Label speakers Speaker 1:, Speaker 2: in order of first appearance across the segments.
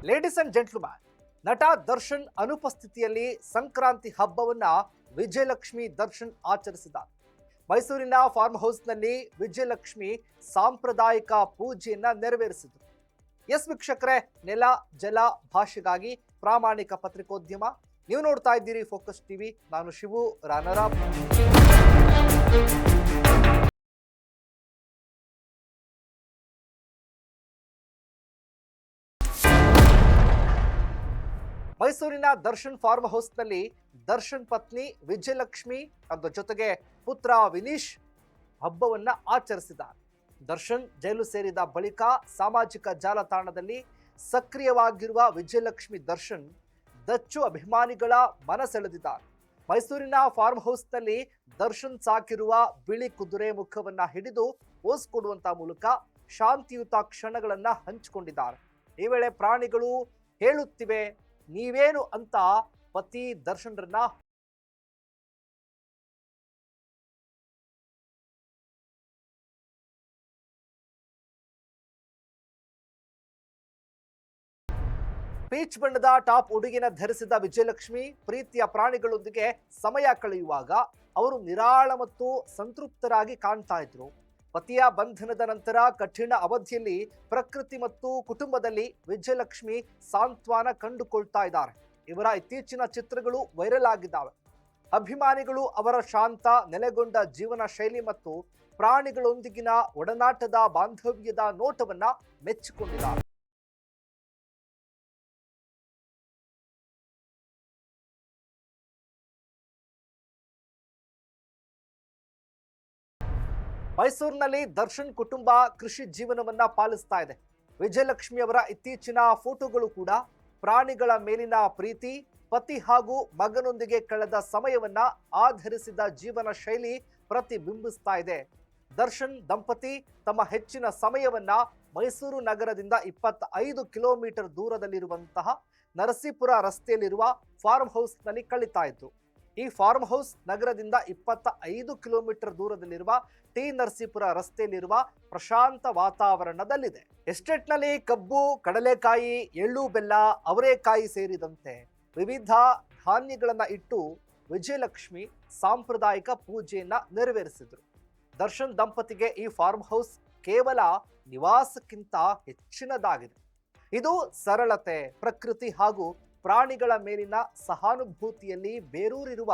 Speaker 1: Ladies and gentleman, ನಟ ದರ್ಶನ್ ಅನುಪಸ್ಥಿತಿಯಲ್ಲಿ ಸಂಕ್ರಾಂತಿ ಹಬ್ಬವನ್ನ ವಿಜಯಲಕ್ಷ್ಮಿ ದರ್ಶನ್ ಆಚರಿಸಿದ್ದಾರೆ. ಮೈಸೂರಿನ ಫಾರ್ಮ್ ಹೌಸ್ನಲ್ಲಿ ವಿಜಯಲಕ್ಷ್ಮಿ ಸಾಂಪ್ರದಾಯಿಕ ಪೂಜೆಯನ್ನ ನೆರವೇರಿಸಿದರು. ಎಸ್ ವೀಕ್ಷಕರೇ, ನೆಲ ಜಲ ಭಾಷೆಗಾಗಿ ಪ್ರಾಮಾಣಿಕ ಪತ್ರಿಕೋದ್ಯಮ. ನೀವು ನೋಡ್ತಾ ಇದ್ದೀರಿ ಫೋಕಸ್ ಟಿವಿ. ನಾನು ಶಿವು ರಾನರಾವ್. ಮೈಸೂರಿನ ದರ್ಶನ್ ಫಾರ್ಮ್ ಹೌಸ್ನಲ್ಲಿ ದರ್ಶನ್ ಪತ್ನಿ ವಿಜಯಲಕ್ಷ್ಮಿ ಅದರ ಜೊತೆಗೆ ಪುತ್ರ ವಿನೀಶ್ ಹಬ್ಬವನ್ನ ಆಚರಿಸಿದ್ದಾರೆ. ದರ್ಶನ್ ಜೈಲು ಸೇರಿದ ಬಳಿಕ ಸಾಮಾಜಿಕ ಜಾಲತಾಣದಲ್ಲಿ ಸಕ್ರಿಯವಾಗಿರುವ ವಿಜಯಲಕ್ಷ್ಮಿ ದರ್ಶನ್ ದಚ್ಚು ಅಭಿಮಾನಿಗಳ ಮನಸೆಳೆದಿದ್ದಾರೆ. ಮೈಸೂರಿನ ಫಾರ್ಮ್ ಹೌಸ್ನಲ್ಲಿ ದರ್ಶನ್ ಸಾಕಿರುವ ಬಿಳಿ ಕುದುರೆ ಮುಖವನ್ನ ಹಿಡಿದು ಪೋಸ್ ಕೊಡುವಂತ ಮೂಲಕ ಶಾಂತಿಯುತ ಕ್ಷಣಗಳನ್ನ ಹಂಚಿಕೊಂಡಿದ್ದಾರೆ. ಈ ವೇಳೆ ಪ್ರಾಣಿಗಳು ಹೇಳುತ್ತಿವೆ ನೀವೇನು ಅಂತ ಪತಿ ದರ್ಶನ್ರನ್ನ ಪೀಚ್ ಬಣ್ಣದ ಟಾಪ್ ಉಡುಗಿನ ಧರಿಸಿದ ವಿಜಯಲಕ್ಷ್ಮಿ ಪ್ರೀತಿಯ ಪ್ರಾಣಿಗಳೊಂದಿಗೆ ಸಮಯ ಕಳೆಯುವಾಗ ಅವರು ನಿರಾಳ ಮತ್ತು ಸಂತೃಪ್ತರಾಗಿ ಕಾಣ್ತಾ ಇದ್ರು. ಪತಿಯ ಬಂಧನದ ನಂತರ ಕಠಿಣ ಅವಧಿಯಲ್ಲಿ ಪ್ರಕೃತಿ ಮತ್ತು ಕುಟುಂಬದಲ್ಲಿ ವಿಜಯಲಕ್ಷ್ಮಿ ಸಾಂತ್ವನ ಕಂಡುಕೊಳ್ತಾ ಇದ್ದಾರೆ. ಇವರ ಇತ್ತೀಚಿನ ಚಿತ್ರಗಳು ವೈರಲ್ ಆಗಿದ್ದಾವೆ. ಅಭಿಮಾನಿಗಳು ಅವರ ಶಾಂತ ನೆಲೆಗೊಂಡ ಜೀವನ ಶೈಲಿ ಮತ್ತು ಪ್ರಾಣಿಗಳೊಂದಿಗಿನ ಒಡನಾಟದ ಬಾಂಧವ್ಯದ ನೋಟವನ್ನ ಮೆಚ್ಚಿಕೊಂಡಿದ್ದಾರೆ. ಮೈಸೂರಿನಲ್ಲಿ ದರ್ಶನ್ ಕುಟುಂಬ ಕೃಷಿ ಜೀವನವನ್ನ ಪಾಲಿಸ್ತಾ ಇದೆ. ವಿಜಯಲಕ್ಷ್ಮಿ ಅವರ ಇತ್ತೀಚಿನ ಫೋಟೋಗಳು ಕೂಡ ಪ್ರಾಣಿಗಳ ಮೇಲಿನ ಪ್ರೀತಿ, ಪತಿ ಹಾಗೂ ಮಗನೊಂದಿಗೆ ಕಳೆದ ಸಮಯವನ್ನ ಆಧರಿಸಿದ ಜೀವನ ಶೈಲಿ ಪ್ರತಿಬಿಂಬಿಸ್ತಾ ಇದೆ. ದರ್ಶನ್ ದಂಪತಿ ತಮ್ಮ ಹೆಚ್ಚಿನ ಸಮಯವನ್ನ ಮೈಸೂರು ನಗರದಿಂದ 25 ಕಿಲೋಮೀಟರ್ ದೂರದಲ್ಲಿರುವಂತಹ ನರಸೀಪುರ ರಸ್ತೆಯಲ್ಲಿರುವ ಫಾರ್ಮ್ ಹೌಸ್ನಲ್ಲಿ ಕಳೀತಾ ಇದ್ರು. ಈ ಫಾರ್ಮ್ ಹೌಸ್ ನಗರದಿಂದ 25 ಕಿಲೋಮೀಟರ್ ದೂರದಲ್ಲಿರುವ ಟಿ ನರಸೀಪುರ ರಸ್ತೆಯಲ್ಲಿರುವ ಪ್ರಶಾಂತ ವಾತಾವರಣದಲ್ಲಿದೆ. ಎಸ್ಟೇಟ್ನಲ್ಲಿ ಕಬ್ಬು, ಕಡಲೆಕಾಯಿ, ಎಳ್ಳು, ಬೆಲ್ಲ, ಅವರೆಕಾಯಿ ಸೇರಿದಂತೆ ವಿವಿಧ ಧಾನ್ಯಗಳನ್ನ ಇಟ್ಟು ವಿಜಯಲಕ್ಷ್ಮಿ ಸಾಂಪ್ರದಾಯಿಕ ಪೂಜೆಯನ್ನ ನೆರವೇರಿಸಿದ್ರು. ದರ್ಶನ್ ದಂಪತಿಗೆ ಈ ಫಾರ್ಮ್ ಹೌಸ್ ಕೇವಲ ನಿವಾಸಕ್ಕಿಂತ ಹೆಚ್ಚಿನದಾಗಿದೆ. ಇದು ಸರಳತೆ, ಪ್ರಕೃತಿ ಹಾಗೂ ಪ್ರಾಣಿಗಳ ಮೇಲಿನ ಸಹಾನುಭೂತಿಯಲ್ಲಿ ಬೇರೂರಿರುವ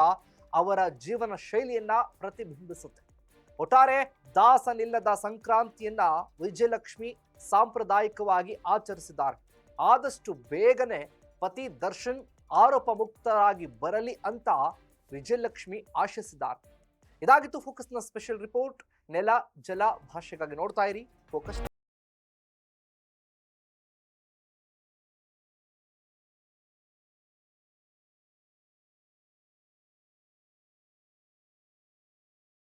Speaker 1: ಅವರ ಜೀವನ ಶೈಲಿಯನ್ನ ಪ್ರತಿಬಿಂಬಿಸುತ್ತೆ. ಒಟ್ಟಾರೆ ದಾಸನಿಲ್ಲದ ಸಂಕ್ರಾಂತಿಯನ್ನ ವಿಜಯಲಕ್ಷ್ಮಿ ಸಾಂಪ್ರದಾಯಿಕವಾಗಿ ಆಚರಿಸಿದ್ದಾರೆ. ಆದಷ್ಟು ಬೇಗನೆ ಪತಿ ದರ್ಶನ್ ಆರೋಪ ಮುಕ್ತರಾಗಿ ಬರಲಿ ಅಂತ ವಿಜಯಲಕ್ಷ್ಮಿ ಆಶಿಸಿದ್ದಾರೆ. ಇದಾಗಿತ್ತು ಫೋಕಸ್ನ ಸ್ಪೆಷಲ್ ರಿಪೋರ್ಟ್. ನೆಲ ಜಲ ಭಾಷೆಗಾಗಿ ನೋಡ್ತಾ ಇರಿ ಫೋಕಸ್.